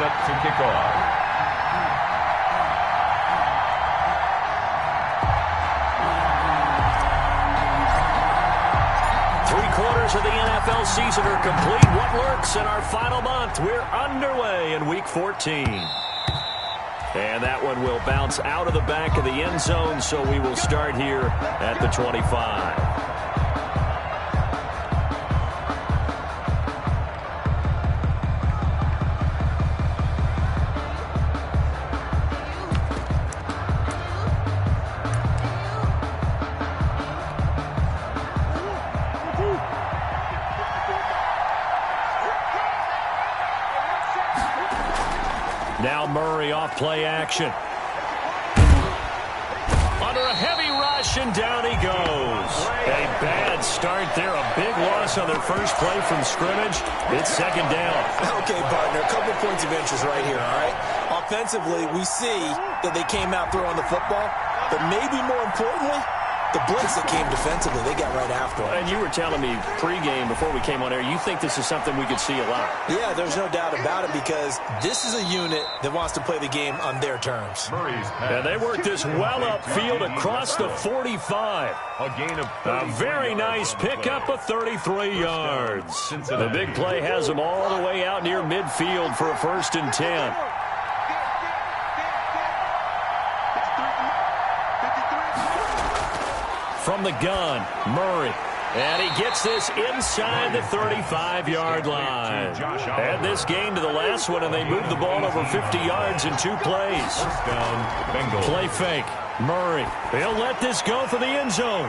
set to kick off. Three-quarters of the NFL season are complete. What lurks in our final month? We're underway in Week 14. And that one will bounce out of the back of the end zone, so we will start here at the 25. Now Murray off play action. Under a heavy rush, and down he goes. A bad start there. A big loss on their first play from scrimmage. It's second down. Okay, partner, a couple points of interest right here, all right? Offensively, we see that they came out throwing the football, but maybe more importantly, the blitz that came defensively, they got right after it. And you were telling me pregame before we came on air, you think this is something we could see a lot. Yeah, there's no doubt about it, because this is a unit that wants to play the game on their terms. And they work this well upfield across the 45. A very nice pickup of 33 yards. The big play has them all the way out near midfield for a 1st and 10. From the gun, Murray. And he gets this inside the 35-yard line. Add this game to the last one, and they move the ball over 50 yards in 2 plays. Play fake. Murray. He'll let this go for the end zone.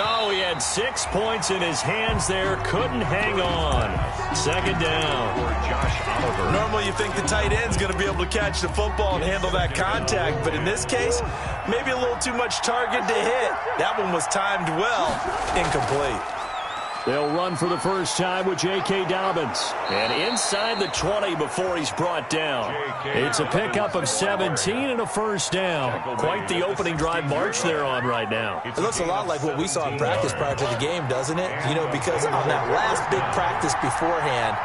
Oh, he had 6 points in his hands there. Couldn't hang on. Second down. Normally you think the tight end's going to be able to catch the football and handle that contact, but in this case, maybe a little too much target to hit. That one was timed well. Incomplete. They'll run for the first time with J.K. Dobbins. And inside the 20 before he's brought down. It's a pickup of 17 and a 1st down. Quite the opening drive march they're on right now. It looks a lot like what we saw in practice prior to the game, doesn't it? You know, because on that last big practice beforehand,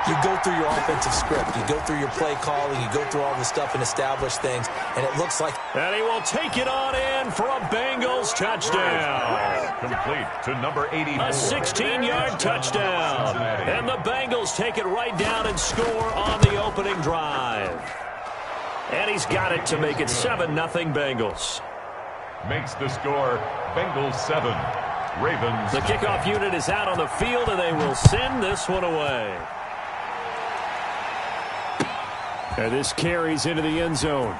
you go through your offensive script. You go through your play calling. You go through all the stuff and establish things. And it looks like... And he will take it on in for a Bengals touchdown. Complete to number 84. A 16-yard touchdown. And the Bengals take it right down and score on the opening drive. And he's got it to make it 7-0 Bengals. Makes the score Bengals 7. Ravens. The kickoff unit is out on the field, and they will send this one away. And this carries into the end zone.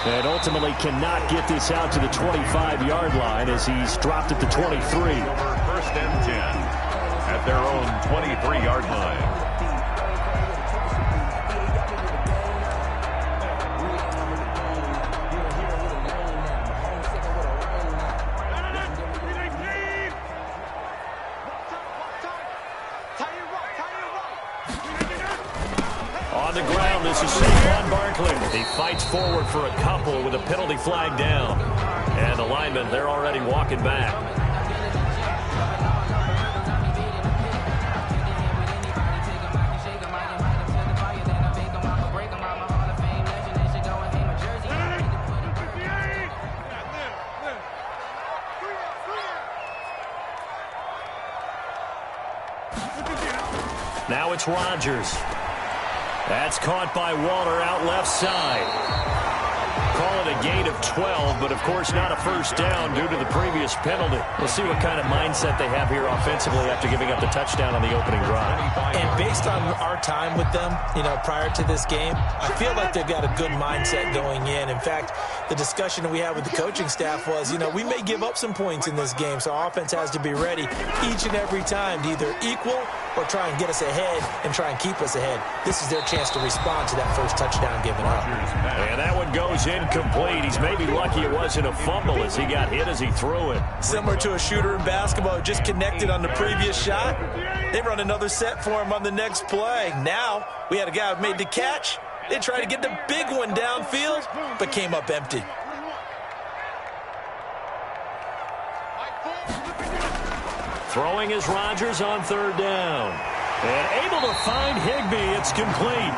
And ultimately cannot get this out to the 25-yard line as he's dropped at the 23. 1st and 10 at their own 23-yard line. On the ground, this is Saquon Barkley. He fights forward for a couple with a penalty flag down. And the linemen, they're already walking back. Now it's Rodgers. That's caught by Waller out left side. Call it a gain of 12, but of course not a 1st down due to the previous penalty. We'll see what kind of mindset they have here offensively after giving up the touchdown on the opening drive. And based on our time with them, you know, prior to this game, I feel like they've got a good mindset going in. In fact, the discussion that we had with the coaching staff was, you know, we may give up some points in this game, so our offense has to be ready each and every time to either equal or try and get us ahead and try and keep us ahead. This is their chance to respond to that first touchdown given up. And that one goes incomplete. He's maybe lucky it wasn't a fumble as he got hit as he threw it. Similar to a shooter in basketball who just connected on the previous shot. They run another set for him on the next play. Now we had a guy who made the catch. They tried to get the big one downfield, but came up empty. Throwing is Rodgers on 3rd down. And able to find Higbee. It's complete.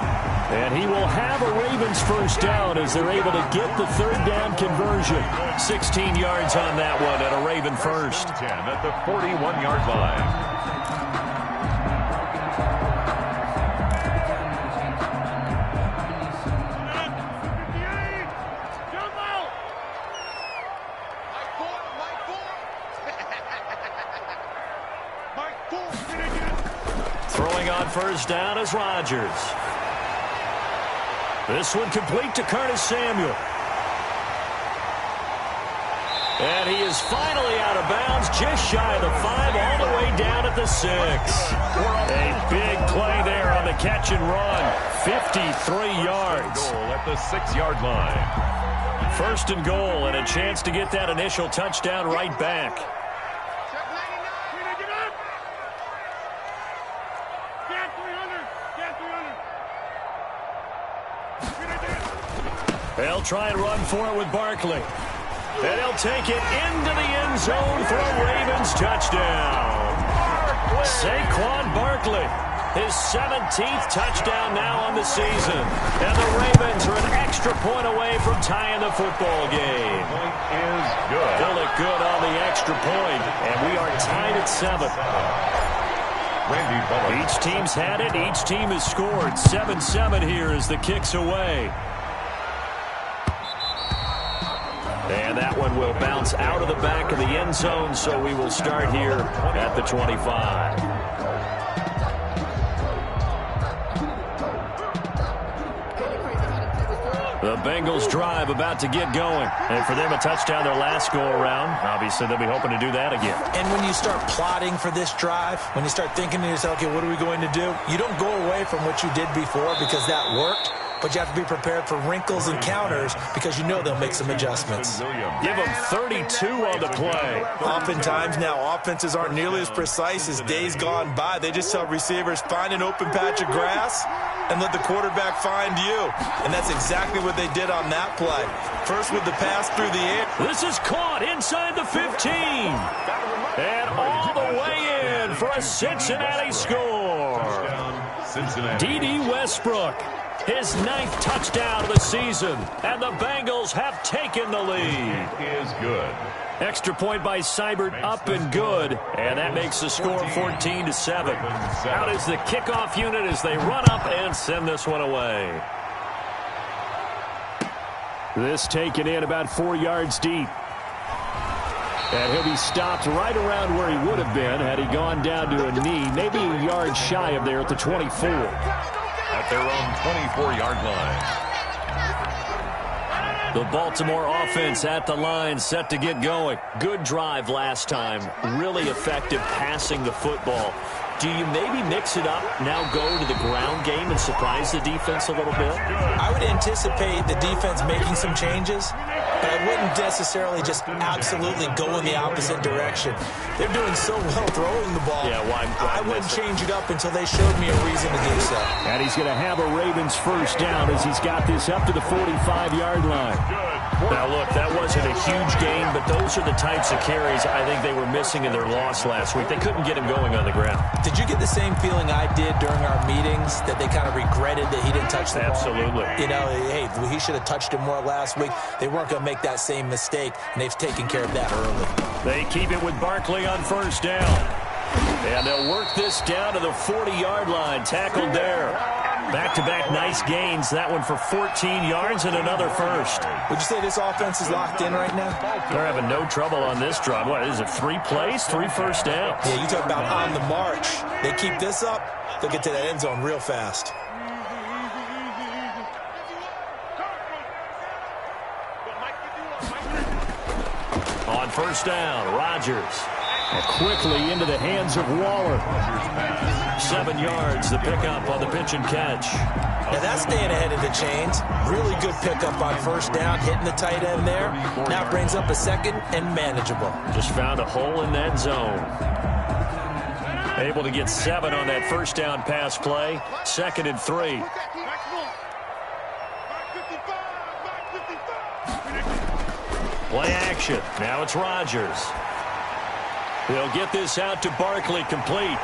And he will have a Ravens first down as they're able to get the third down conversion. 16 yards on that one at a Raven first. 10 at the 41-yard line. Throwing on first down is Rodgers. This one complete to Curtis Samuel. And he is finally out of bounds, just shy of the 5, all the way down at the 6. A big play there on the catch and run. 53 yards. Goal at the 6-yard line. First and goal, and a chance to get that initial touchdown right back. They'll try and run for it with Barkley. And he'll take it into the end zone for a Ravens touchdown. Saquon Barkley, his 17th touchdown now on the season. And the Ravens are an extra point away from tying the football game. Point is good. They'll look good on the extra point, and we are tied at 7. Each team's had it. Each team has scored. 7-7 here as the kick's away. And that one will bounce out of the back of the end zone, so we will start here at the 25. The Bengals drive about to get going. And for them, a touchdown their last go-around. Obviously, they'll be hoping to do that again. And when you start plotting for this drive, when you start thinking to yourself, okay, what are we going to do? You don't go away from what you did before because that worked. But you have to be prepared for wrinkles and counters because you know they'll make some adjustments. Give them 32 on the play. Oftentimes now, offenses aren't nearly as precise as days gone by. They just tell receivers, find an open patch of grass and let the quarterback find you. And that's exactly what they did on that play. First with the pass through the air. This is caught inside the 15. And all the way in for a Cincinnati score. D.D. Westbrook. His 9th touchdown of the season, and the Bengals have taken the lead. It is good. Extra point by Seibert, up and good, and that makes the score 14-7. Out is the kickoff unit as they run up and send this one away. This taken in about 4 yards deep. And he'll be stopped right around where he would have been had he gone down to a knee, maybe a yard shy of there at the 24. At their own 24-yard line. The Baltimore offense at the line, set to get going. Good drive last time. Really effective passing the football. Do you maybe mix it up, now go to the ground game and surprise the defense a little bit? I would anticipate the defense making some changes, but I wouldn't necessarily just absolutely go in the opposite direction. They're doing so well throwing the ball. Yeah, why I wouldn't change it up until they showed me a reason to do so. And he's going to have a Ravens first down as he's got this up to the 45-yard line. Now, look, that wasn't a huge gain, but those are the types of carries I think they were missing in their loss last week. They couldn't get him going on the ground. Did you get the same feeling I did during our meetings, that they kind of regretted that he didn't touch the ball? Absolutely. You know, hey, he should have touched him more last week. They weren't going to make that same mistake, and they've taken care of that early. They keep it with Barkley on first down. And they'll work this down to the 40-yard line. Tackled there. Back-to-back nice gains. That one for 14 yards and another first. Would you say this offense is locked in right now? They're having no trouble on this drive. What is it, 3 plays, 3 first downs? Yeah, you talk about on the march. They keep this up, they'll get to that end zone real fast. On first down, Rodgers. Quickly into the hands of Waller. 7 yards, the pickup on the pitch and catch. Now that's staying ahead of the chains. Really good pickup on first down, hitting the tight end there. Now brings up a second and manageable. Just found a hole in that zone. Able to get 7 on that first down pass play. 2nd and 3. Play action. Now it's Rodgers. He'll get this out to Barkley, complete.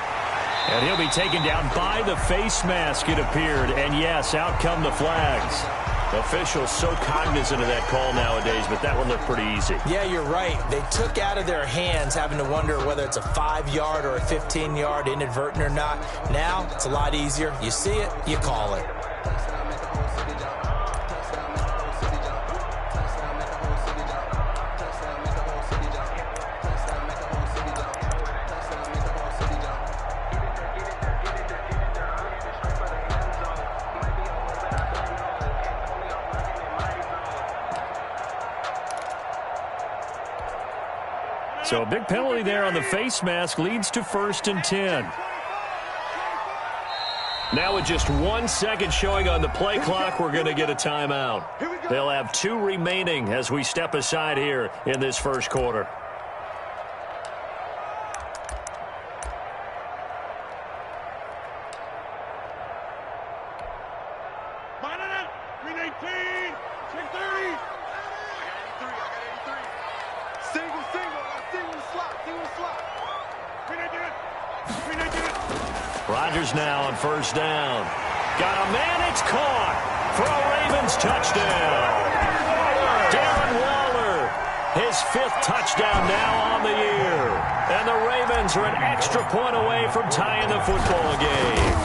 And he'll be taken down by the face mask, it appeared. And yes, out come the flags. Officials so cognizant of that call nowadays, but that one looked pretty easy. Yeah, you're right. They took out of their hands having to wonder whether it's a 5-yard or a 15-yard, inadvertent or not. Now, it's a lot easier. You see it, you call it. So a big penalty there on the face mask leads to 1st and 10. Now with just 1 second showing on the play clock, we're going to get a timeout. They'll have 2 remaining as we step aside here in this first quarter. Rodgers now on 1st down. Got a man, it's caught for a Ravens touchdown. Darren Waller, his 5th touchdown now on the year. And the Ravens are an extra point away from tying the football game.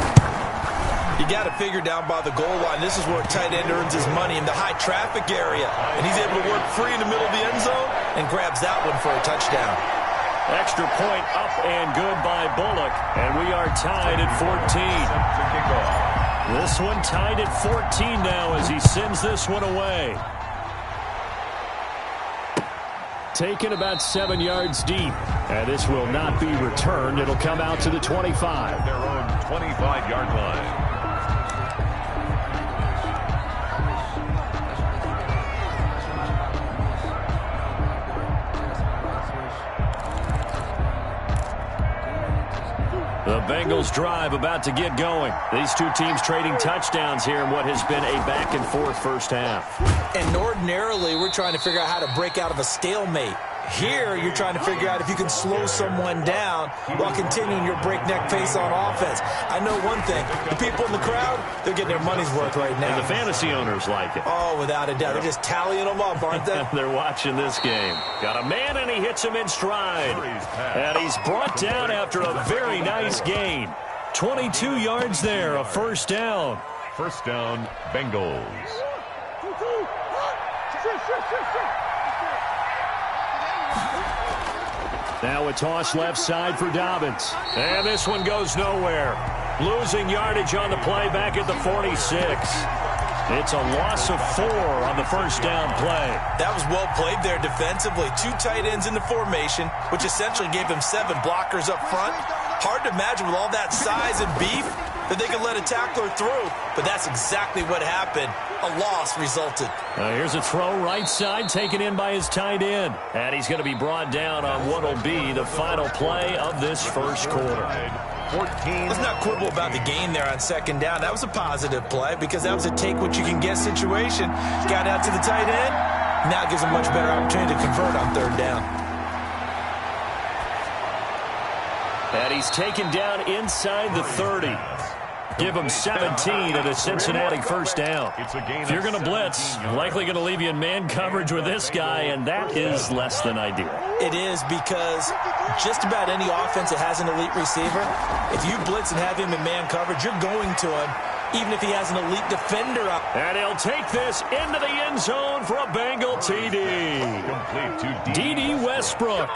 You got to figure down by the goal line. This is where a tight end earns his money, in the high traffic area. And he's able to work free in the middle of the end zone and grabs that one for a touchdown. Extra point up and good by Bullock, and we are tied at 14. This one tied at 14 now as he sends this one away. Taken about 7 yards deep, and this will not be returned. It'll come out to the 25. Their own 25-yard line. The Bengals drive about to get going. These two teams trading touchdowns here in what has been a back-and-forth first half. And ordinarily, we're trying to figure out how to break out of a stalemate. Here, you're trying to figure out if you can slow someone down while continuing your breakneck pace on offense. I know one thing. The people in the crowd, they're getting their money's worth right now. And the fantasy owners like it. Oh, without a doubt. They're just tallying them up, aren't they? They're watching this game. Got a man, and he hits him in stride. And he's brought down after a very nice gain. 22 yards there, a 1st down. 1st down, Bengals. Now a toss left side for Dobbins. And this one goes nowhere. Losing yardage on the play back at the 46. It's a loss of 4 on the 1st down play. That was well played there defensively. 2 tight ends in the formation, which essentially gave them 7 blockers up front. Hard to imagine with all that size and beef that they could let a tackler through, but that's exactly what happened. A loss resulted. Here's a throw right side taken in by his tight end. And he's going to be brought down on what will be the final play of this first quarter. 14. Let's not quibble about the gain there on 2nd down. That was a positive play because that was a take-what-you-can-get situation. Got out to the tight end. Now gives him a much better opportunity to convert on 3rd down. And he's taken down inside the 30. Give him 17 at a Cincinnati 1st down. If you're going to blitz, likely going to leave you in man coverage with this guy, and that is less than ideal. It is because just about any offense that has an elite receiver, if you blitz and have him in man coverage, you're going to him, even if he has an elite defender up. And he'll take this into the end zone for a Bengal TD. D.D. Westbrook,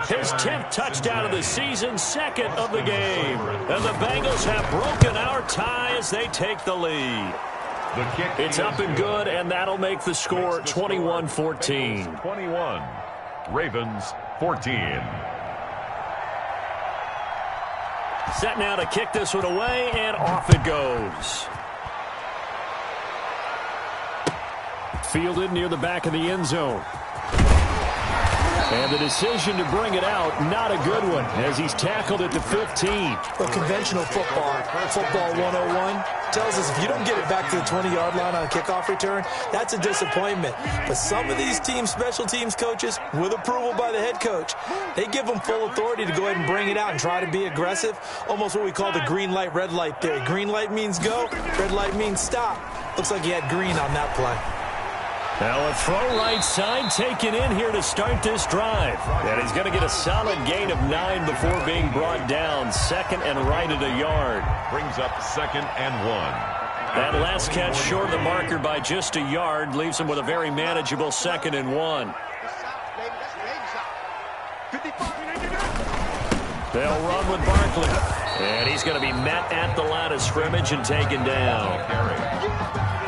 his 10th touchdown of the season, 2nd of the game. And the Bengals have broken our tie as they take the lead. It's up and good, and that'll make the score 21-14. 21. Ravens 14. Set now to kick this one away, and off it goes. Fielded near the back of the end zone. And the decision to bring it out, not a good one, as he's tackled at the 15. But conventional football 101, tells us if you don't get it back to the 20-yard line on a kickoff return, that's a disappointment. But some of these special teams coaches, with approval by the head coach, they give them full authority to go ahead and bring it out and try to be aggressive, almost what we call the green light, red light theory. Green light means go, red light means stop. Looks like he had green on that play. Now a throw right side taken in here to start this drive. And he's going to get a solid gain of 9 before being brought down. Second and right at a yard. Brings up 2nd and 1. That last catch short of the marker by just a yard leaves him with a very manageable 2nd and 1. They'll run with Barkley. And he's going to be met at the line of scrimmage and taken down.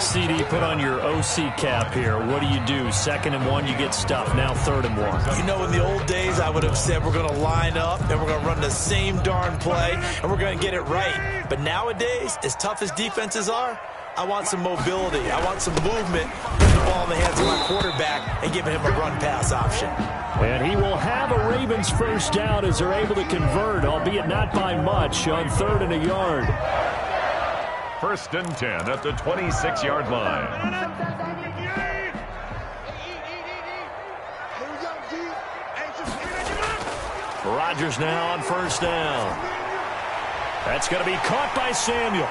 CD, put on your OC cap here. What do you do? 2nd and 1, you get stuffed. Now 3rd and 1. You know, in the old days, I would have said we're going to line up and we're going to run the same darn play and we're going to get it right. But nowadays, as tough as defenses are, I want some mobility. I want some movement, putting the ball in the hands of my quarterback and giving him a run-pass option. And he will have a Ravens first down as they're able to convert, albeit not by much, on 3rd and a yard. 1st and 10 at the 26-yard line. Rodgers now on 1st down. That's going to be caught by Samuel.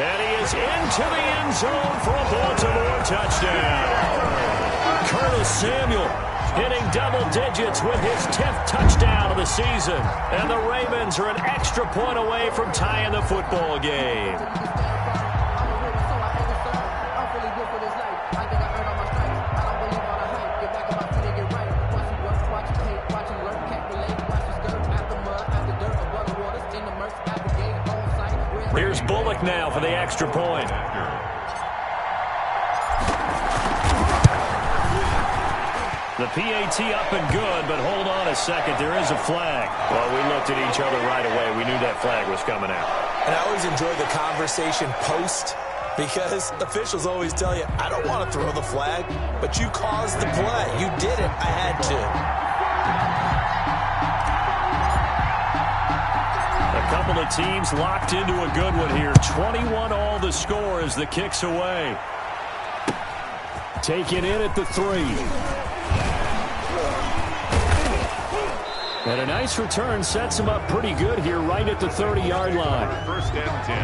And he is into the end zone for a Baltimore touchdown. Curtis Samuel hitting double digits with his 10th touchdown of the season. And the Ravens are an extra point away from tying the football game. Here's Bullock now for the extra point. The PAT up and good, but hold on a second. There is a flag. Well, we looked at each other right away. We knew that flag was coming out. And I always enjoy the conversation post because officials always tell you, I don't want to throw the flag, but you caused the play. You did it. I had to. A couple of teams locked into a good one here. 21 all the score as the kick's away. Taken in at the 3. And a nice return sets him up pretty good here right at the 30-yard line. 1st and 10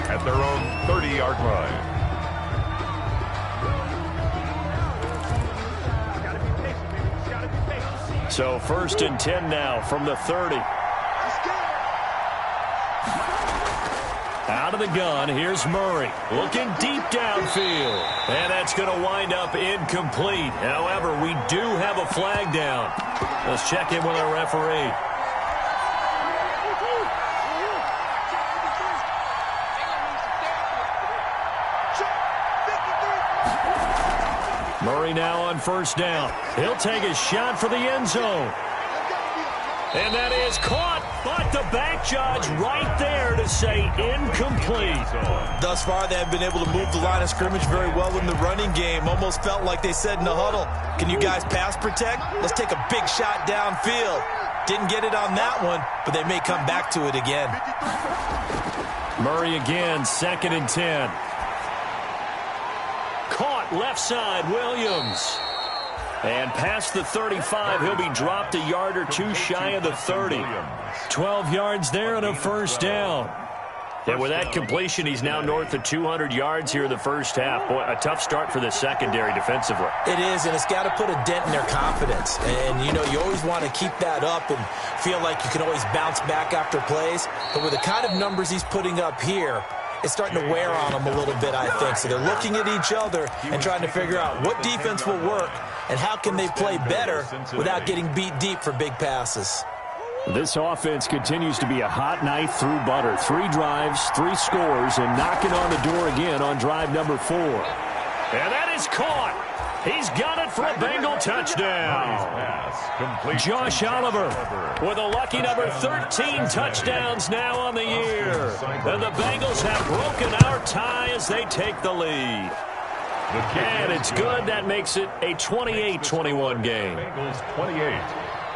at their own 30-yard line. So 1st and 10 now from the 30. Out of the gun, here's Murray. Looking deep downfield. And that's going to wind up incomplete. However, we do have a flag down. Let's check in with our referee. Murray now on 1st down. He'll take a shot for the end zone. And that is caught, but the back judge right there to say incomplete. Thus far, they have been able to move the line of scrimmage very well in the running game. Almost felt like they said in the huddle, can you guys pass protect? Let's take a big shot downfield. Didn't get it on that one, but they may come back to it again. Murray again, 2nd and 10. Caught left side, Williams. And past the 35, he'll be dropped a yard or two shy of the 30. 12 yards there and a 1st down. And with that completion, he's now north of 200 yards here in the first half. Boy, a tough start for the secondary defensively. It is, and it's got to put a dent in their confidence. And, you know, you always want to keep that up and feel like you can always bounce back after plays. But with the kind of numbers he's putting up here, it's starting to wear on them a little bit, I think. So they're looking at each other and trying to figure out what defense will work and how can they play better without getting beat deep for big passes. This offense continues to be a hot knife through butter. 3 drives, 3 scores, and knocking on the door again on drive number 4. And that is caught. He's got it for a Bengal touchdown. Josh Oliver with a lucky number 13 touchdowns now on the year. And the Bengals have broken our tie as they take the lead. And it's good. That makes it a 28-21 game. Bengals 28,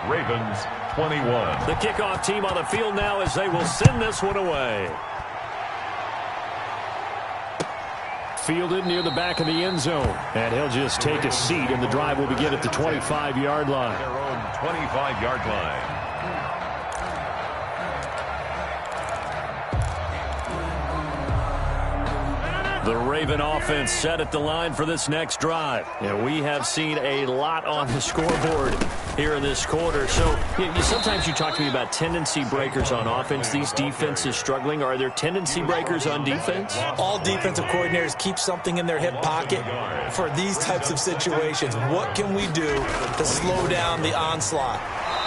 Ravens 21. The kickoff team on the field now as they will send this one away. Fielded near the back of the end zone. And he'll just take a seat, and the drive will begin at the 25-yard line. Their own 25-yard line. The Raven offense set at the line for this next drive. And we have seen a lot on the scoreboard here in this quarter. So sometimes you talk to me about tendency breakers on offense. These defenses struggling. Are there tendency breakers on defense? All defensive coordinators keep something in their hip pocket for these types of situations. What can we do to slow down the onslaught?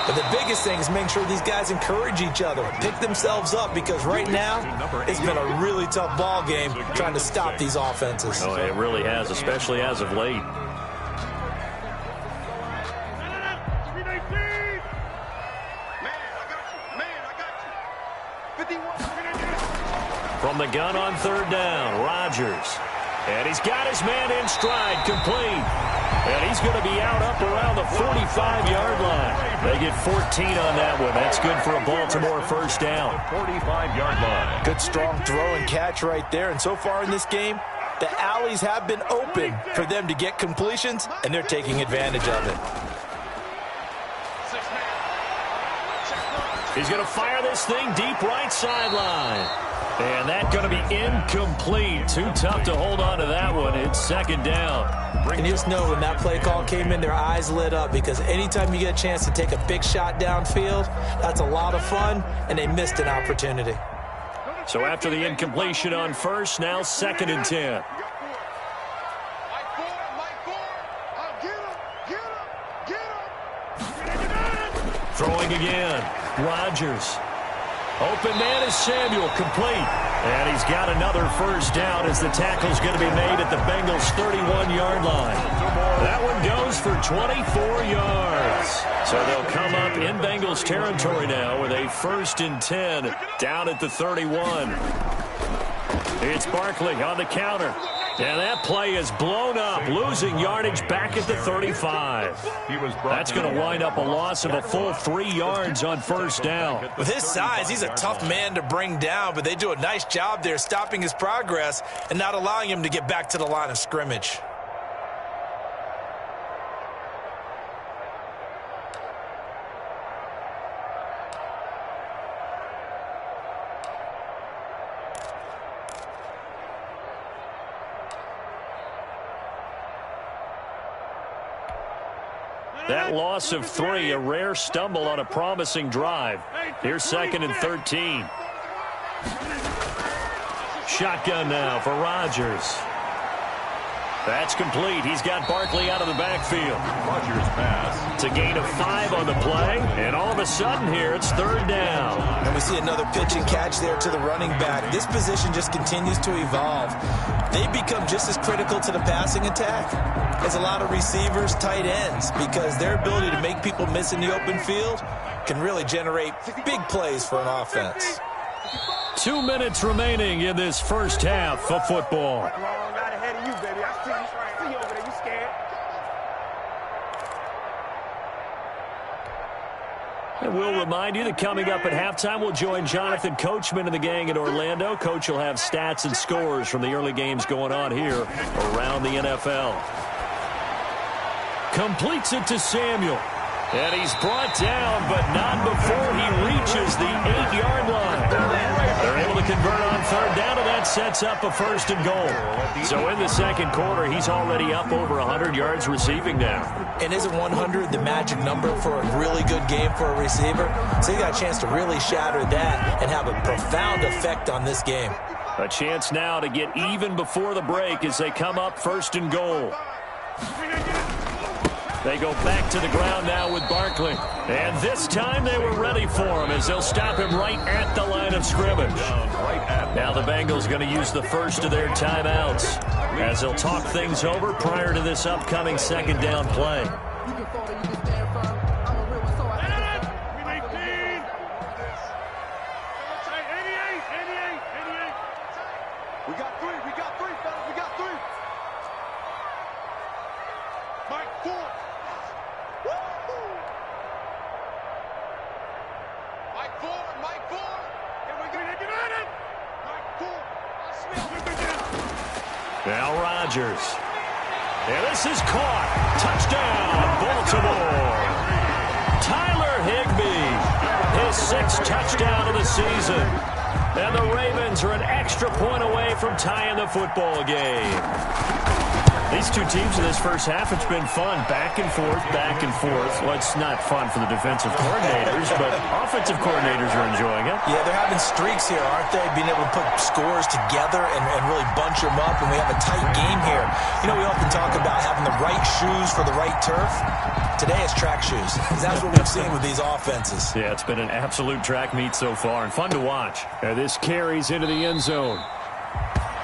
But the biggest thing is making sure these guys encourage each other, pick themselves up, because right now it's been a really tough ball game trying to stop these offenses. Oh, it really has, especially as of late. From the gun on third down, Rodgers. And he's got his man in stride, complete. And he's going to be out up around the 45-yard line. They get 14 on that one. That's good for a Baltimore first down. 45-yard line. Good strong throw and catch right there. And so far in this game, the alleys have been open for them to get completions, and they're taking advantage of it. He's going to fire this thing deep right sideline. And that's going to be incomplete. Too tough to hold on to that one. It's second down. And you just know when that play call came in, their eyes lit up, because anytime you get a chance to take a big shot downfield, that's a lot of fun, and they missed an opportunity. So after the incompletion on first, now second and 10. Throwing again. Rodgers. Open man is Samuel, complete. And he's got another first down as the tackle's going to be made at the Bengals' 31-yard line. That one goes for 24 yards. So they'll come up in Bengals territory now with a 1st and 10 down at the 31. It's Barkley on the counter. And that play is blown up, losing yardage back at the 35. That's going to wind up a loss of a full 3 yards on first down. With his size, he's a tough man to bring down, but they do a nice job there stopping his progress and not allowing him to get back to the line of scrimmage. That loss of 3, a rare stumble on a promising drive. Here's 2nd and 13. Shotgun now for Rodgers. That's complete. He's got Barkley out of the backfield. Rodgers pass. It's a gain of 5 on the play, and all of a sudden here it's third down. And we see another pitch and catch there to the running back. This position just continues to evolve. They become just as critical to the passing attack as a lot of receivers, tight ends, because their ability to make people miss in the open field can really generate big plays for an offense. 2 minutes remaining in this first half of football. And we'll remind you that coming up at halftime, we'll join Jonathan Coachman and the gang in Orlando. Coach will have stats and scores from the early games going on here around the NFL. Completes it to Samuel. And he's brought down, but not before he reaches the 8-yard line. They're able to convert on third down, and that sets up a 1st and goal. So in the second quarter, he's already up over 100 yards receiving now. And isn't 100 the magic number for a really good game for a receiver? So he got a chance to really shatter that and have a profound effect on this game. A chance now to get even before the break as they come up 1st and goal. They go back to the ground now with Barkley. And this time they were ready for him as they'll stop him right at the line of scrimmage. Now the Bengals going to use the first of their timeouts as they'll talk things over prior to this upcoming second down play. Now Rodgers. And this is caught. Touchdown, Baltimore. Tyler Higbee, his 6th touchdown of the season. And the Ravens are an extra point away from tying the football game. These two teams in this first half, it's been fun. Back and forth, back and forth. Well, it's not fun for the defensive coordinators, but offensive coordinators are enjoying it. Yeah, they're having streaks here, aren't they? Being able to put scores together and really bunch them up, and we have a tight game here. You know, we often talk about having the right shoes for the right turf. Today it's track shoes. That's what we've seen with these offenses. Yeah, it's been an absolute track meet so far, and fun to watch. And this carries into the end zone.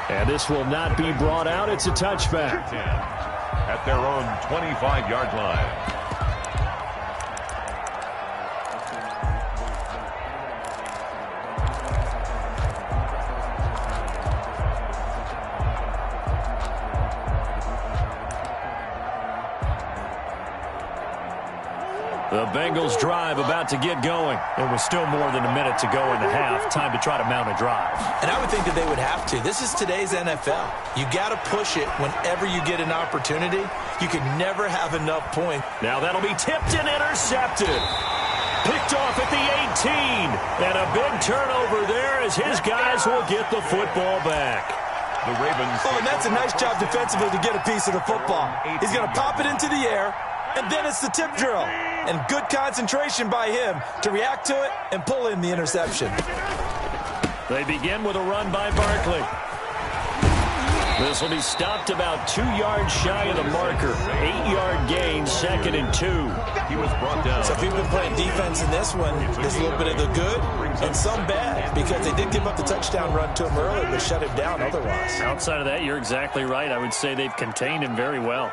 And this will not be brought out. It's a touchback. At their own 25-yard line. The Bengals drive about to get going. It was still more than a minute to go in the half. Time to try to mount a drive. And I would think that they would have to. This is today's NFL. You got to push it whenever you get an opportunity. You can never have enough points. Now that'll be tipped and intercepted. Picked off at the 18. And a big turnover there as his guys will get the football back. The Ravens. Oh, and that's a nice job defensively to get a piece of the football. He's going to pop it into the air, and then it's the tip drill. And good concentration by him to react to it and pull in the interception. They begin with a run by Barkley. This will be stopped about 2 yards shy of the marker. 8-yard gain, 2nd and 2. He was brought down. So if you've been playing defense in this one, there's a little bit of the good and some bad, because they did give up the touchdown run to him early, but shut him down otherwise. Outside of that, you're exactly right. I would say they've contained him very well.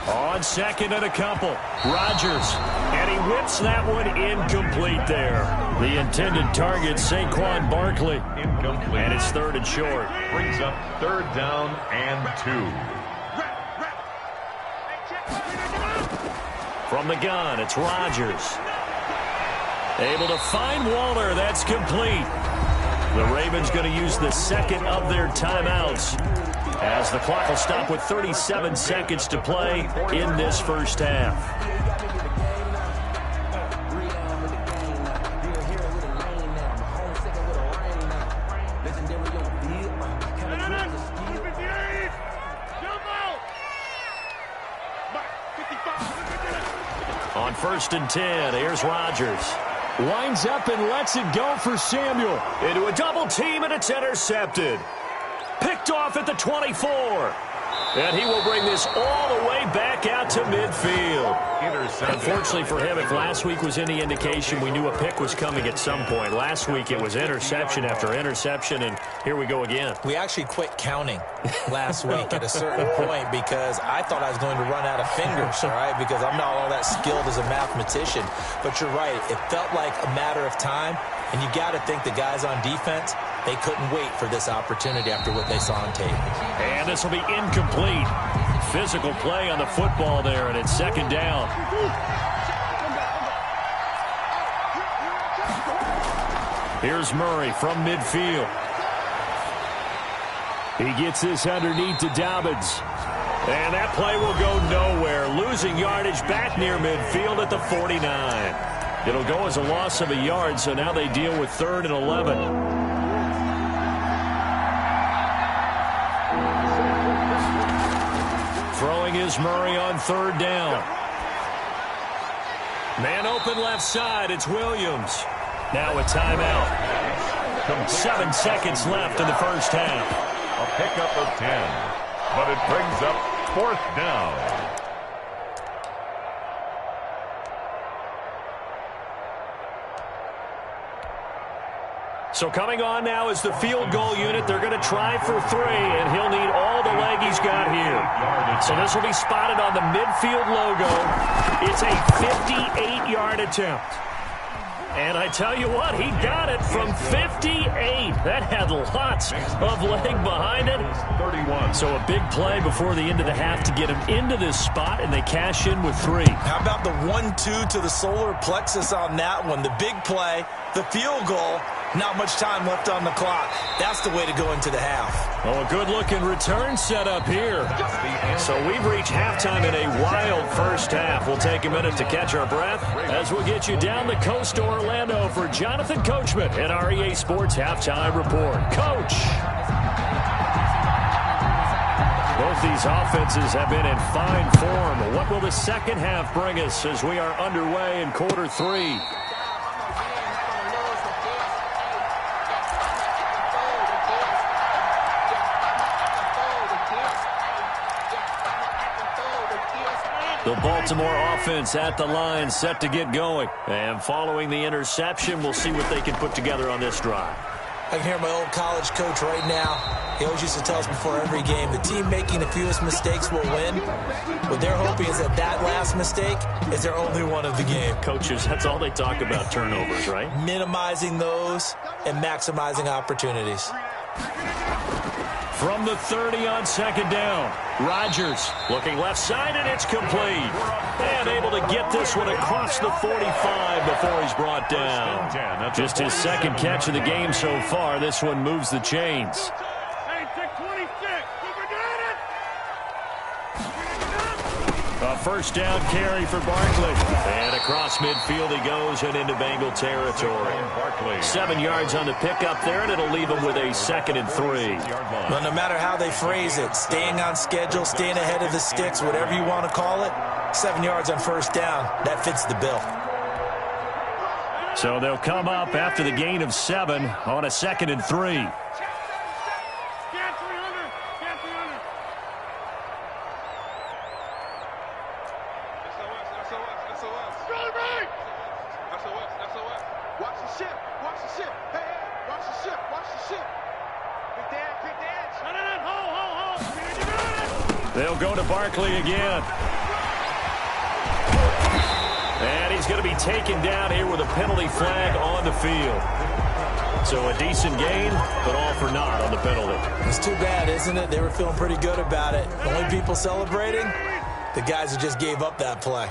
On 2nd and a couple, Rodgers, and he whips that one incomplete there. The intended target, Saquon Barkley. Incomplete. And it's 3rd and short. Brings up 3rd down and 2. From the gun, it's Rodgers. Able to find Waller, that's complete. The Ravens going to use the 2nd of their timeouts, as the clock will stop with 37 seconds to play in this first half. On 1st and 10, here's Rodgers. Winds up and lets it go for Samuel. Into a double team, and it's intercepted. Picked off at the 24. And he will bring this all the way back out to midfield. Unfortunately for him, if last week was any indication, we knew a pick was coming at some point. Last week it was interception after interception, and here we go again. We actually quit counting last week at a certain point because I thought I was going to run out of fingers, all right, because I'm not all that skilled as a mathematician. But you're right. It felt like a matter of time, and you got to think the guys on defense, they couldn't wait for this opportunity after what they saw on tape. And this will be incomplete. Physical play on the football there, and it's 2nd down. Here's Murray from midfield. He gets this underneath to Dobbins. And that play will go nowhere. Losing yardage back near midfield at the 49. It'll go as a loss of a yard, so now they deal with 3rd and 11. Throwing is Murray on 3rd down. Man open left side, it's Williams. Now a timeout. 7 seconds left in the first half. A pickup of 10, but it brings up 4th down. So coming on now is the field goal unit. They're going to try for 3, and he'll need all the leg he's got here. So this will be spotted on the midfield logo. It's a 58-yard attempt. And I tell you what, he got it from 58. That had lots of leg behind it. 31. So a big play before the end of the half to get him into this spot, and they cash in with 3. How about the 1-2 to the solar plexus on that one? The big play, the field goal, Not much time left on the clock. That's the way to go into the half. Oh, a good-looking return setup here. So we've reached halftime in a wild first half. We'll take a minute to catch our breath as we'll get you down the coast to Orlando for Jonathan Coachman and our EA Sports Halftime Report. Coach! Both these offenses have been in fine form. What will the second half bring us as we are underway in quarter 3? The Baltimore offense at the line, set to get going. And following the interception, we'll see what they can put together on this drive. I can hear my old college coach right now. He always used to tell us before every game, the team making the fewest mistakes will win. What they're hoping is that last mistake is their only one of the game. Coaches, that's all they talk about, turnovers, right? Minimizing those and maximizing opportunities. From the 30 on second down, Rodgers looking left side, and it's complete. And able to get this one across the 45 before he's brought down. Just his second catch of the game so far. This one moves the chains. A first down carry for Barkley. And across midfield he goes and into Bengal territory. 7 yards on the pickup there, and it'll leave him with a 2nd and 3. Well, no matter how they phrase it, staying on schedule, staying ahead of the sticks, whatever you want to call it, 7 yards on first down, that fits the bill. So they'll come up after the gain of 7 on a 2nd and 3. They'll go to Barkley again. And he's going to be taken down here with a penalty flag on the field. So a decent gain, but all for naught on the penalty. It's too bad, isn't it? They were feeling pretty good about it. The only people celebrating, the guys who just gave up that play.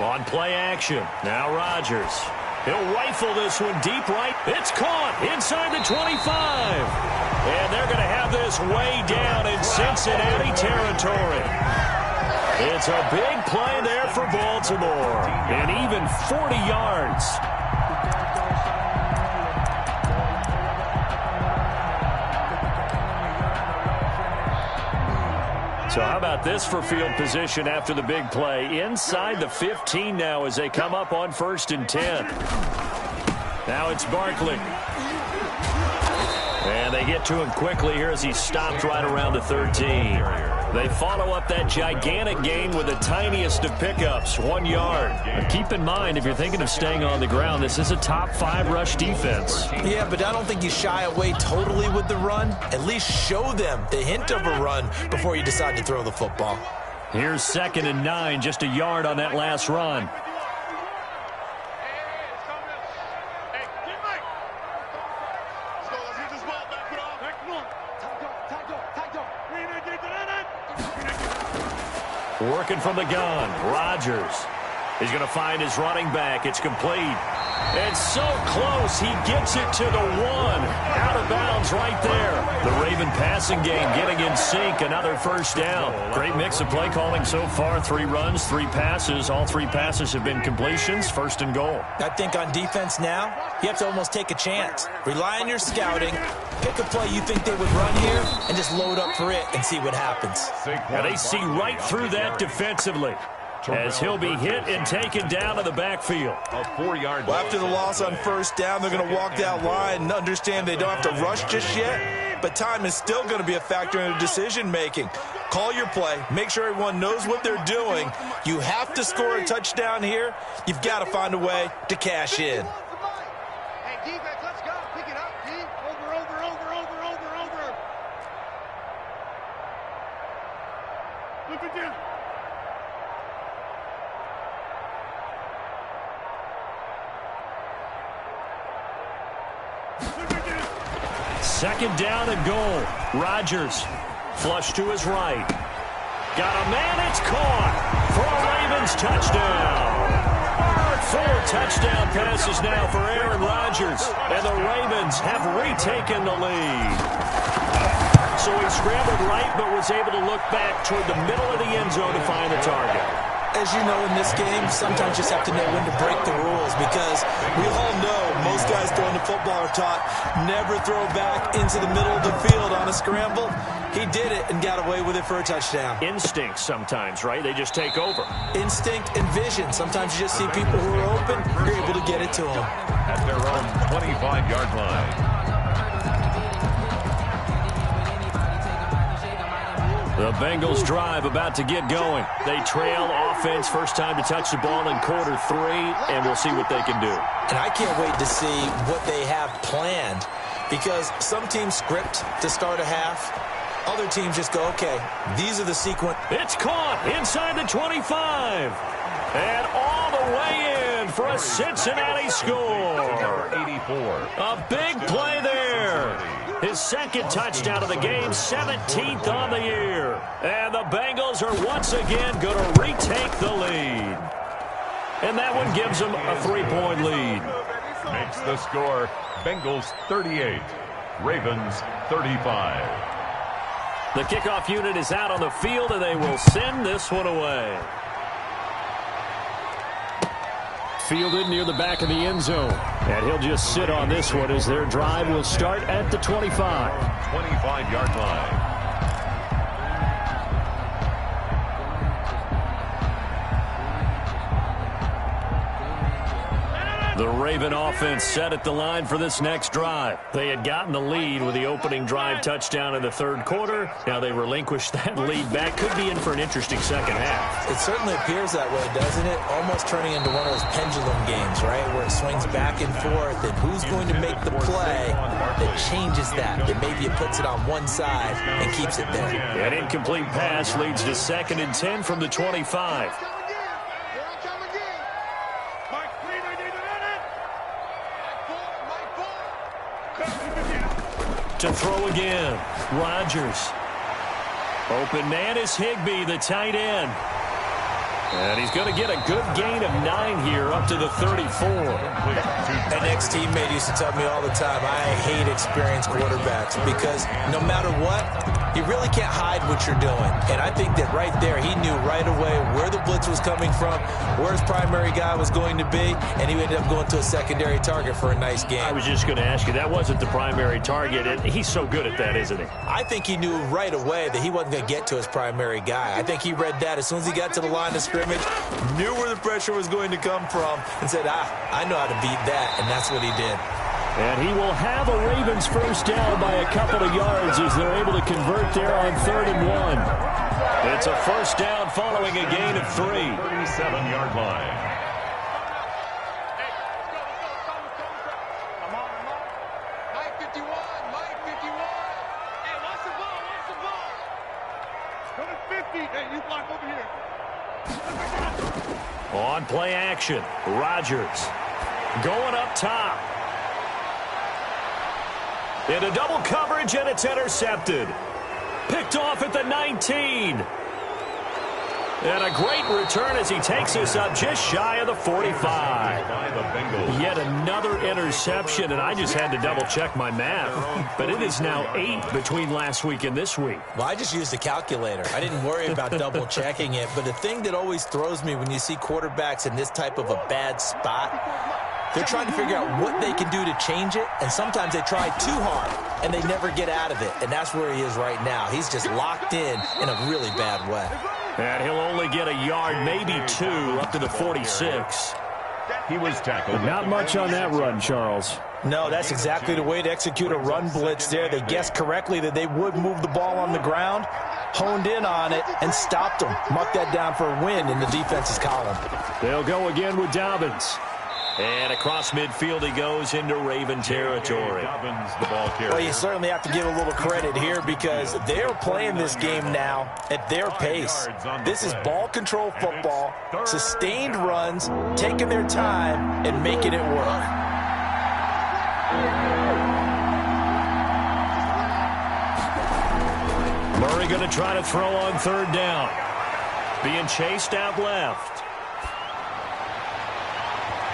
On play action, now Rodgers. He'll rifle this one deep right. It's caught inside the 25. And they're going to have this way down in Cincinnati territory. It's a big play there for Baltimore. And even 40 yards. So how about this for field position after the big play? Inside the 15 now as they come up on 1st and 10. Now it's Barkley. And they get to him quickly here as he stopped right around the 13. They follow up that gigantic gain with the tiniest of pickups, 1 yard. Now keep in mind, if you're thinking of staying on the ground, this is a top 5 rush defense. Yeah, but I don't think you shy away totally with the run. At least show them the hint of a run before you decide to throw the football. Here's 2nd and 9, just a yard on that last run. Working from the gun, Rodgers. He's going to find his running back. It's complete. And so close, he gets it to the 1. Out of bounds right there. The Raven passing game getting in sync. Another first down. Great mix of play calling so far. 3 runs, 3 passes. All 3 passes have been completions. 1st and goal. I think on defense now, you have to almost take a chance. Rely on your scouting. Pick a play you think they would run here and just load up for it and see what happens. Now they see right through that defensively as he'll be hit and taken down to the backfield. A 4-yard. Well, after the loss on first down, they're going to walk that line and understand they don't have to rush just yet, but time is still going to be a factor in the decision-making. Call your play. Make sure everyone knows what they're doing. You have to score a touchdown here. You've got to find a way to cash in. Hey, defense, let's go. Pick it up, D. Over. Look at this. Second down and goal. Rodgers flush to his right. Got a man, it's caught for a Ravens touchdown. 4 touchdown passes now for Aaron Rodgers, and the Ravens have retaken the lead. So he scrambled right, but was able to look back toward the middle of the end zone to find the target. As you know, in this game, sometimes you just have to know when to break the rules, because we all know most guys throwing the football are taught never throw back into the middle of the field on a scramble. He did it and got away with it for a touchdown. Instinct sometimes, right? They just take over. Instinct and vision. Sometimes you just see people who are open, you're able to get it to them. At their own 25-yard line. The Bengals drive about to get going. They trail offense, first time to touch the ball in quarter 3, and we'll see what they can do. And I can't wait to see what they have planned, because some teams script to start a half. Other teams just go, okay, these are the sequence. It's caught inside the 25. And all the way in for a Cincinnati score. 84. A big play there. His second touchdown of the game, 17th on the year. And the Bengals are once again going to retake the lead. And that one gives them a 3-point lead. Makes the score Bengals 38, Ravens 35. The kickoff unit is out on the field, and they will send this one away. Fielded near the back of the end zone. And he'll just sit on this one as their drive will start at the 25. 25-yard line. The Raven offense set at the line for this next drive. They had gotten the lead with the opening drive touchdown in the third quarter. Now they relinquished that lead back. Could be in for an interesting second half. It certainly appears that way, doesn't it? Almost turning into one of those pendulum games, right? Where it swings back and forth, and who's going to make the play that changes that maybe it puts it on one side and keeps it there. An incomplete pass leads to 2nd and 10 from the 25. To throw again, Rodgers. Open man is Higbee, the tight end. And he's going to get a good gain of 9 here, up to the 34. An ex-teammate used to tell me all the time, I hate experienced quarterbacks, because no matter what, you really can't hide what you're doing. And I think that right there, he knew right away where the blitz was coming from, where his primary guy was going to be, and he ended up going to a secondary target for a nice game. I was just going to ask you, that wasn't the primary target, and he's so good at that, isn't he? I think he knew right away that he wasn't going to get to his primary guy. I think he read that as soon as he got to the line of scrimmage, knew where the pressure was going to come from, and said, I know how to beat that, and that's what he did. And he will have a Ravens first down by a couple of yards as they're able to convert there on 3rd and 1. It's a first down following a gain of 3. 37-yard line. Mike 51, Mike 51. Hey, watch the ball, watch the ball. Go to 50. Hey, you block over here. On play action, Rodgers going up top. Into double coverage, and it's intercepted. Picked off at the 19. And a great return as he takes us up just shy of the 45. Yet another interception, and I just had to double-check my math. But it is now 8 between last week and this week. Well, I just used a calculator. I didn't worry about double-checking it. But the thing that always throws me when you see quarterbacks in this type of a bad spot, they're trying to figure out what they can do to change it, and sometimes they try too hard, and they never get out of it. And that's where he is right now. He's just locked in a really bad way. And he'll only get a yard, maybe 2, up to the 46. He was tackled. Not much on that run, Charles. No, that's exactly the way to execute a run blitz there. They guessed correctly that they would move the ball on the ground, honed in on it, and stopped them. Mucked that down for a win in the defense's column. They'll go again with Dobbins. And across midfield he goes into Raven territory. Well, you certainly have to give a little credit here because they're playing this game now at their pace. This is ball control football, sustained runs, taking their time, and making it work. Murray going to try to throw on 3rd down. Being chased out left.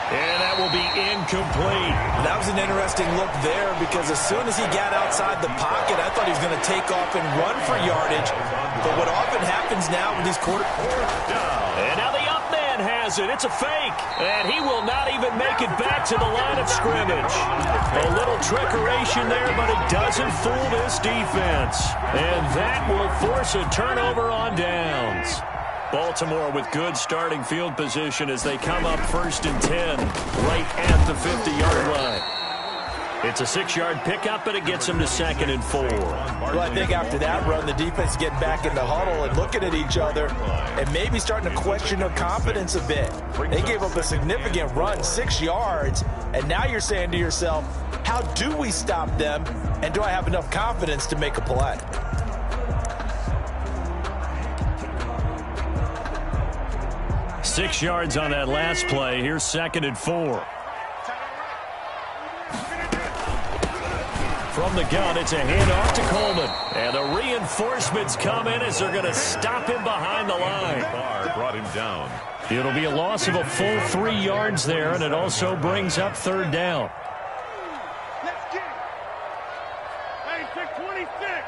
And that will be incomplete. That was an interesting look there because as soon as he got outside the pocket, I thought he was going to take off and run for yardage. But what often happens now with these And now the up man has it. It's a fake. And he will not even make it back to the line of scrimmage. A little trickeration there, but it doesn't fool this defense. And that will force a turnover on downs. Baltimore with good starting field position as they come up 1st and 10 right at the 50-yard line. It's a 6-yard pickup, but it gets them to 2nd and 4. Well, I think after that run, the defense is getting back in the huddle and looking at each other and maybe starting to question their confidence a bit. They gave up a significant run, 6 yards, and now you're saying to yourself, how do we stop them, and do I have enough confidence to make a play? Six yards on that last play. Here's 2nd and 4. From the gun, it's a handoff to Coleman. And the reinforcements come in as they're going to stop him behind the line. Barr brought him down. It'll be a loss of a full 3 yards there, and it also brings up 3rd down. Let's get it. Hey, 626.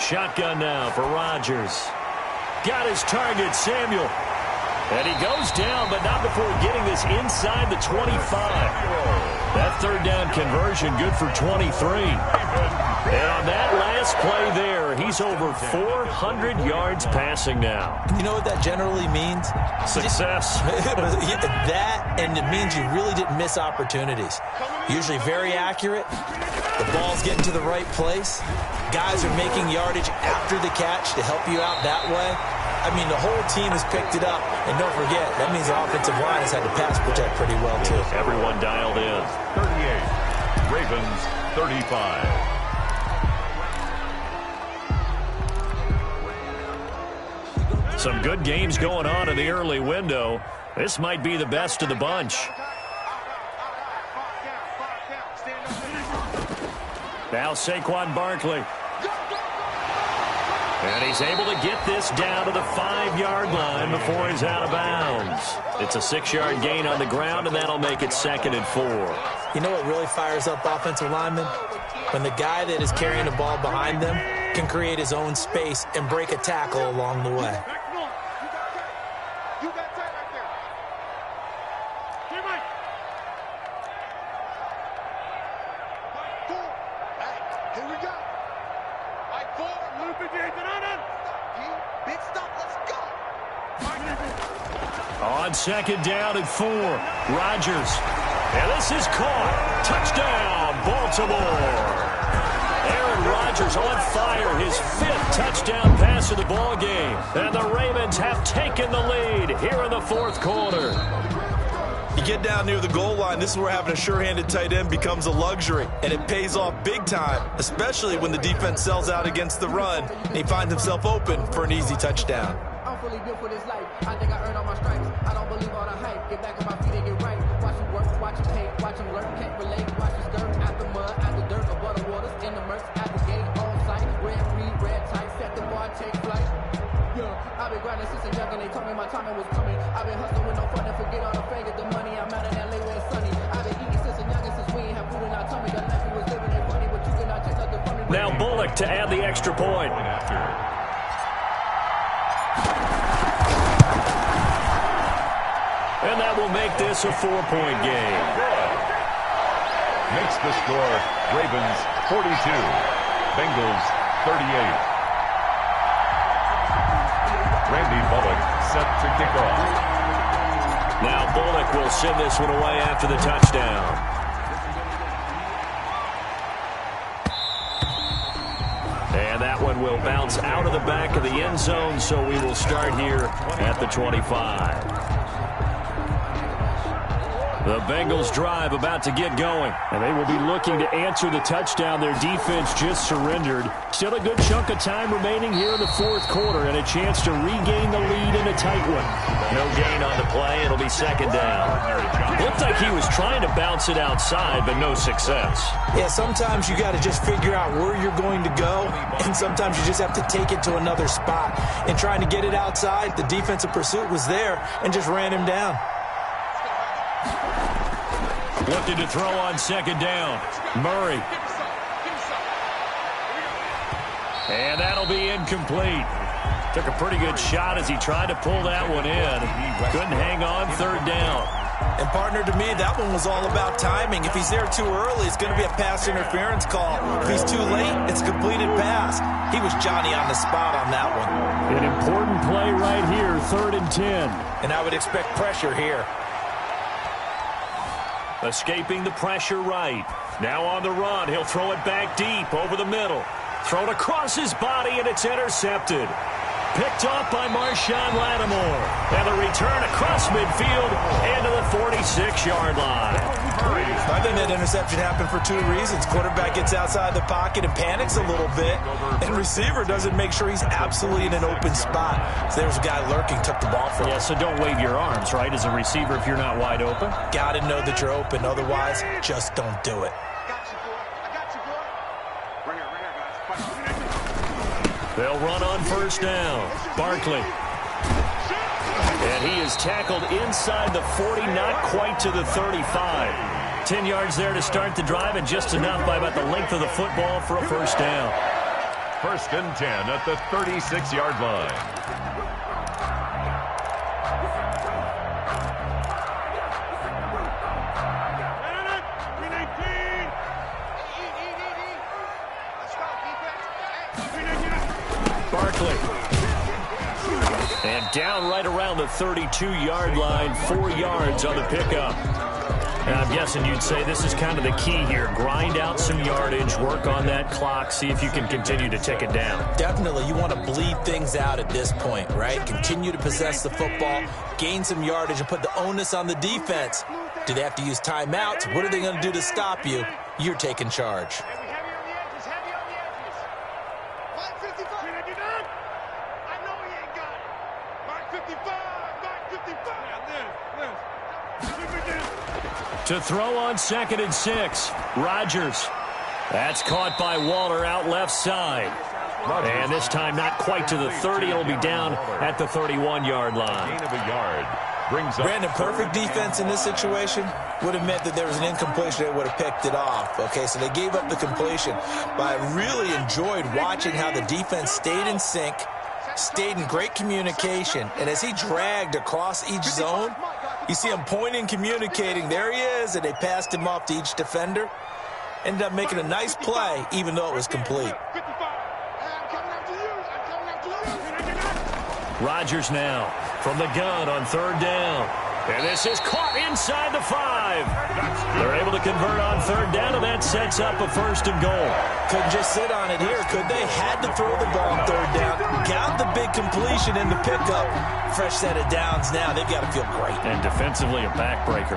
Shotgun now for Rodgers. Got his target, Samuel. And he goes down, but not before getting this inside the 25. That 3rd down conversion good for 23. And on that last play there, he's over 400 yards passing now. You know what that generally means? Success. That, and it means you really didn't miss opportunities. Usually very accurate. The ball's getting to the right place. Guys are making yardage after the catch to help you out that way. I mean, the whole team has picked it up. And don't forget, that means the offensive line has had to pass protect pretty well, too. Everyone dialed in. 38. Ravens, 35. Some good games going on in the early window. This might be the best of the bunch. Now Saquon Barkley. And he's able to get this down to the 5-yard line before he's out of bounds. It's a 6-yard gain on the ground, and that'll make it 2nd and 4. You know what really fires up offensive linemen? When the guy that is carrying the ball behind them can create his own space and break a tackle along the way. You got time right there. Here we go. Like 4. Move the big stop. Let's go. On 2nd down and 4. Rodgers. And this is caught. Touchdown, Baltimore. Aaron Rodgers on fire, his 5th touchdown pass of the ball game. And the Ravens have taken the lead here in the 4th quarter. You get down near the goal line, this is where having a sure-handed tight end becomes a luxury, and it pays off big time, especially when the defense sells out against the run, and he finds himself open for an easy touchdown. I'm fully built for this life. I think I earned all my stripes. I don't believe all the hype. Get back on my feet and get right. Watch him work, watch him hate, watch him lurk, can't relate. Watch him skirt out the mud, out the dirt, above the waters, in the murks, at the gate, on site. Red free, red tight, set the bar, take flight. Yeah, I've been grinding since a young and they told me my timing was coming. I've been hustling with no fun and forget all the fame, get the money. I'm out in LA where it's sunny. I've been eating since a young and since we ain't have food in our tummy. The life we was living ain't funny, but you cannot take nothing from me. Now Bullock to add the extra point. And that will make this a 4-point game. Makes the score Ravens 42, Bengals 38. Randy Bullock set to kick off. Now Bullock will send this one away after the touchdown. And that one will bounce out of the back of the end zone, so we will start here at the 25. The Bengals drive about to get going. And they will be looking to answer the touchdown their defense just surrendered. Still a good chunk of time remaining here in the fourth quarter and a chance to regain the lead in a tight one. No gain on the play. It'll be second down. Looked like he was trying to bounce it outside, but no success. Yeah, sometimes you got to just figure out where you're going to go, and sometimes you just have to take it to another spot. And trying to get it outside, the defensive pursuit was there and just ran him down. Looking to throw on second down. Murray. And that'll be incomplete. Took a pretty good shot as he tried to pull that one in. Couldn't hang on third down. And, partner, to me, that one was all about timing. If he's there too early, it's going to be a pass interference call. If he's too late, it's a completed pass. He was Johnny on the spot on that one. An important play right here, 3rd and 10. And I would expect pressure here. Escaping the pressure right. Now on the run. He'll throw it back deep over the middle. Thrown across his body, and it's intercepted. Picked off by Marshawn Lattimore. And the return across midfield into the 46-yard line. I think that interception happened for two reasons. Quarterback gets outside the pocket and panics a little bit, and receiver doesn't make sure he's absolutely in an open spot. So there's a guy lurking, took the ball from him. Yeah, so don't wave your arms, right, as a receiver if you're not wide open? Got to know that you're open. Otherwise, just don't do it. They'll run on first down. Barkley. And he is tackled inside the 40, not quite to the 35. 10 yards there to start the drive, and just enough by about the length of the football for a first down. 1st and 10 at the 36-yard line. Barkley. And down right around the 32-yard line, 4 yards on the pickup. And I'm guessing you'd say this is kind of the key here. Grind out some yardage, work on that clock, see if you can continue to tick it down. Definitely. You want to bleed things out at this point, right? Continue to possess the football, gain some yardage, and put the onus on the defense. Do they have to use timeouts? What are they going to do to stop you? You're taking charge. To throw on 2nd and 6, Rodgers. That's caught by Waller out left side. And this time not quite to the 30. It'll be down at the 31-yard line. Gain of a yard. Brandon, perfect defense in this situation would have meant that there was an incompletion. They would have picked it off. Okay, so they gave up the completion. But I really enjoyed watching how the defense stayed in sync, stayed in great communication. And as he dragged across each zone, you see him pointing, communicating. There he is, and they passed him off to each defender. Ended up making a nice play, even though it was complete. Rodgers now from the gun on 3rd down. And this is caught inside the 5. They're able to convert on 3rd down, and that sets up a 1st and goal. Couldn't just sit on it here, could they? Had to throw the ball on 3rd down. Got the big completion in the pickup. Fresh set of downs now. They've got to feel great. And defensively a backbreaker.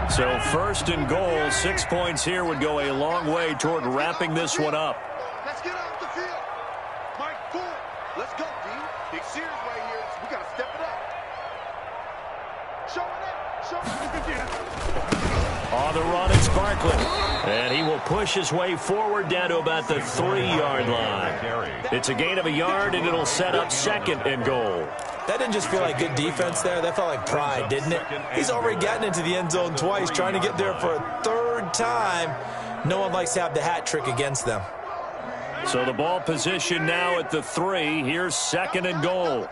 So 1st and goal, 6 points here would go a long way toward wrapping this one up. Let's get off the field. Mike, cool. Let's go, D. Big Sears right here. We got to step it up. Show it up. Show it up. On the run, it's Barkley. And he will push his way forward down to about the 3-yard line. It's a gain of a yard, and it'll set up 2nd and goal. That didn't just feel like good defense there. That felt like pride, didn't it? He's already gotten into the end zone twice, trying to get there for a 3rd time. No one likes to have the hat trick against them. So the ball position now at the 3. Here's 2nd and goal.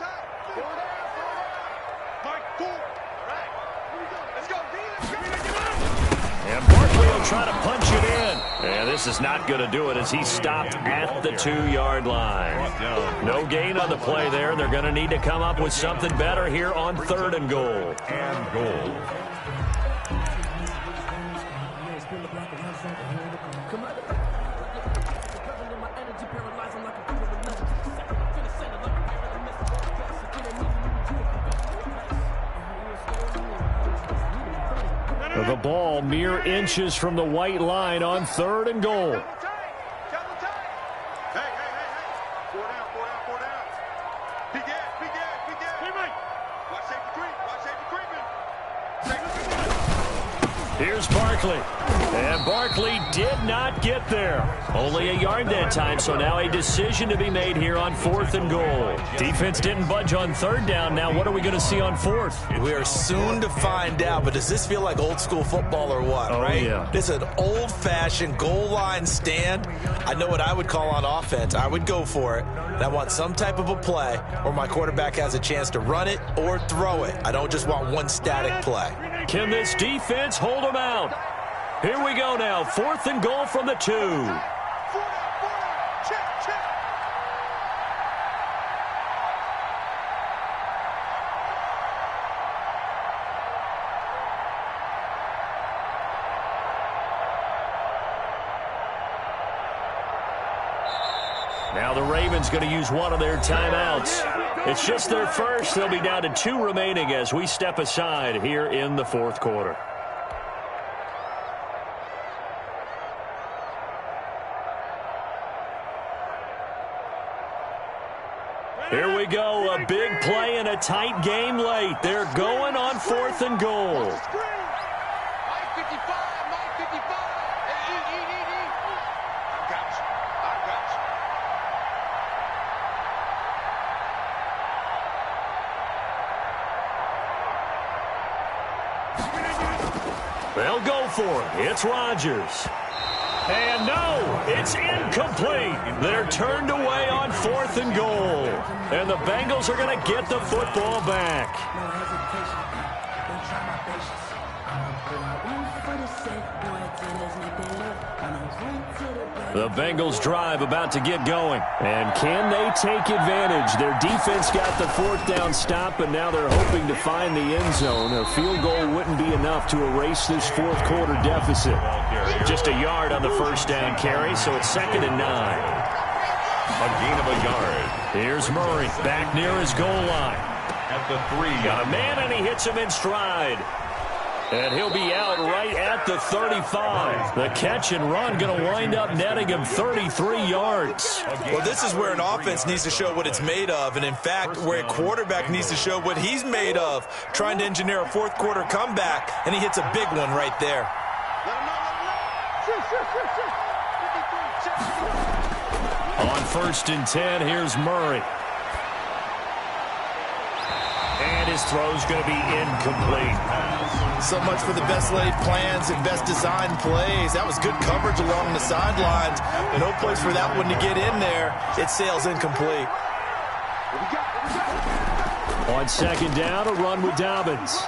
And Barkley will try to punch it in. And this is not going to do it as he stopped at the 2-yard line. No gain on the play there. They're going to need to come up with something better here on 3rd and goal. And goal. ball mere inches from the white line on 3rd and goal. Hey. 4 down. Big Ed. Hey, Mike. Watch safety creeping. Here's Barkley. And Barkley did not get there. Only a yard that time, so now a decision to be made here on 4th and goal. Defense didn't budge on 3rd down. Now what are we going to see on 4th? We are soon to find out, but does this feel like old school football or what, right? Yeah. This is an old-fashioned goal line stand. I know what I would call on offense. I would go for it. And I want some type of a play where my quarterback has a chance to run it or throw it. I don't just want one static play. Can this defense hold them out? Here we go now. 4th and goal from the 2. 4 down. Check. Now the Ravens going to use one of their timeouts. It's just their first. They'll be down to 2 remaining as we step aside here in the 4th quarter. Here we go, a big play in a tight game late. They're going on 4th and goal. Mike 55. Hey, I got you. They'll go for it. It's Rodgers. And no, it's incomplete. They're turned away on 4th and goal. And the Bengals are going to get the football back. The Bengals drive about to get going. And can they take advantage? Their defense got the 4th down stop, and now they're hoping to find the end zone. A field goal wouldn't be enough to erase this 4th quarter deficit. Just a yard on the 1st down carry, so it's 2nd and 9. A gain of a yard. Here's Murray back near his goal line. At the 3. Got a man, and he hits him in stride. And he'll be out right at the 35. The catch and run going to wind up netting him 33 yards. Well, this is where an offense needs to show what it's made of, and in fact, where a quarterback needs to show what he's made of, trying to engineer a 4th quarter comeback, and he hits a big one right there. On 1st and 10, here's Murray. And his throw's going to be incomplete. So much for the best laid plans and best designed plays. That was good coverage along the sidelines. And no place for that one to get in there. It sails incomplete. On 2nd down, a run with Dobbins.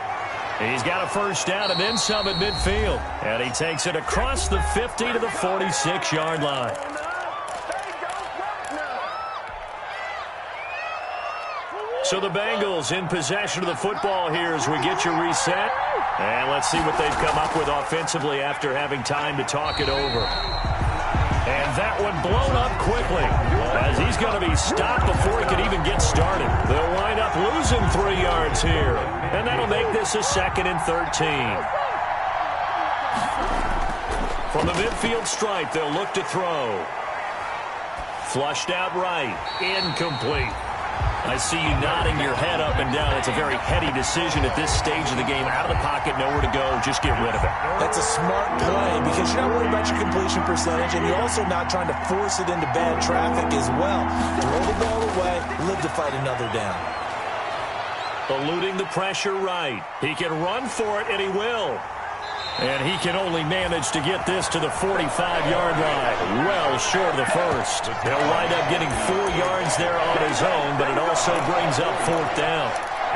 He's got a 1st down and then some at midfield. And he takes it across the 50 to the 46-yard line. So the Bengals in possession of the football here as we get you reset. And let's see what they've come up with offensively after having time to talk it over. And that one blown up quickly as he's going to be stopped before he can even get started. They'll wind up losing 3 yards here. And that'll make this a 2nd and 13. From the midfield stripe, they'll look to throw. Flushed out right. Incomplete. I see you nodding your head up and down. It's a very heady decision at this stage of the game. Out of the pocket, nowhere to go. Just get rid of it. That's a smart play because you're not worried about your completion percentage, and you're also not trying to force it into bad traffic as well. Throw the ball away, live to fight another down. Eluding the pressure right. He can run for it, and he will. And he can only manage to get this to the 45-yard line. Well short of the 1st. He'll wind up getting 4 yards there on his own, but it also brings up 4th down.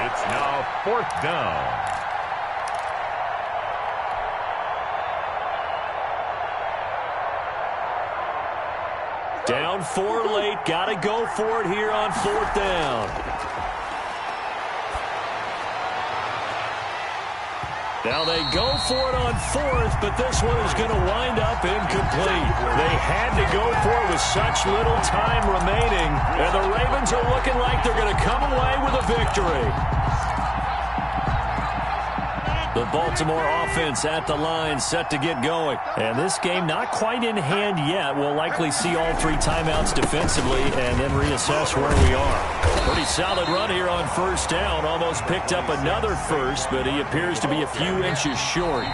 It's now 4th down. Down 4 late. Got to go for it here on 4th down. Now they go for it on 4th, but this one is going to wind up incomplete. They had to go for it with such little time remaining, and the Ravens are looking like they're going to come away with a victory. The Baltimore offense at the line, set to get going. And this game not quite in hand yet. We'll likely see all 3 timeouts defensively and then reassess where we are. Pretty solid run here on first down. Almost picked up another first, but he appears to be a few inches short.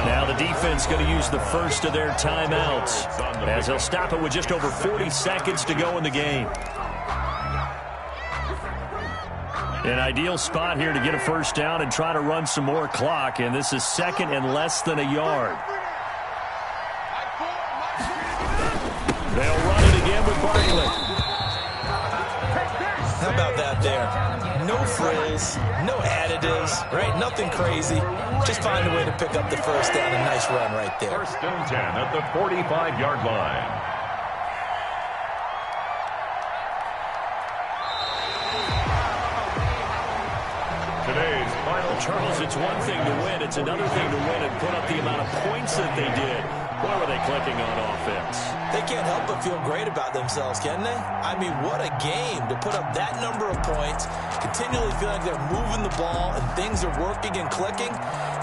Now the defense going to use the first of their timeouts as they'll stop it with just over 40 seconds to go in the game. An ideal spot here to get a first down and try to run some more clock, and this is second and less than a yard. They'll run it again with Barkley. How about that there? No frills, no additives, right? Nothing crazy. Just find a way to pick up the first down. A nice run right there. First and 10 at the 45-yard line. Today's final. Charles, it's one thing to win. It's another thing to win and put up the amount of points that they did. Boy, were they clicking on offense. They can't help but feel great about themselves, can they? I mean, what a game to put up that number of points, continually feel like they're moving the ball and things are working and clicking.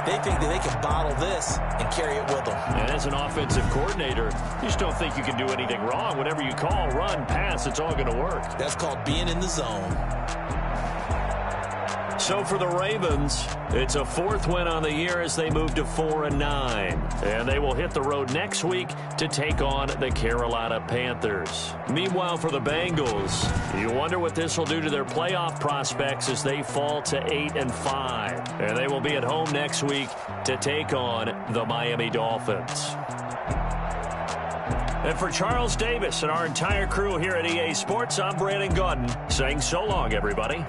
They think that they can bottle this and carry it with them. And as an offensive coordinator, you just don't think you can do anything wrong. Whatever you call, run, pass, it's all going to work. That's called being in the zone. So for the Ravens, it's a 4th win on the year as they move to 4-9. And they will hit the road next week to take on the Carolina Panthers. Meanwhile, for the Bengals, you wonder what this will do to their playoff prospects as they fall to 8-5. And they will be at home next week to take on the Miami Dolphins. And for Charles Davis and our entire crew here at EA Sports, I'm Brandon Gaudin saying so long, everybody.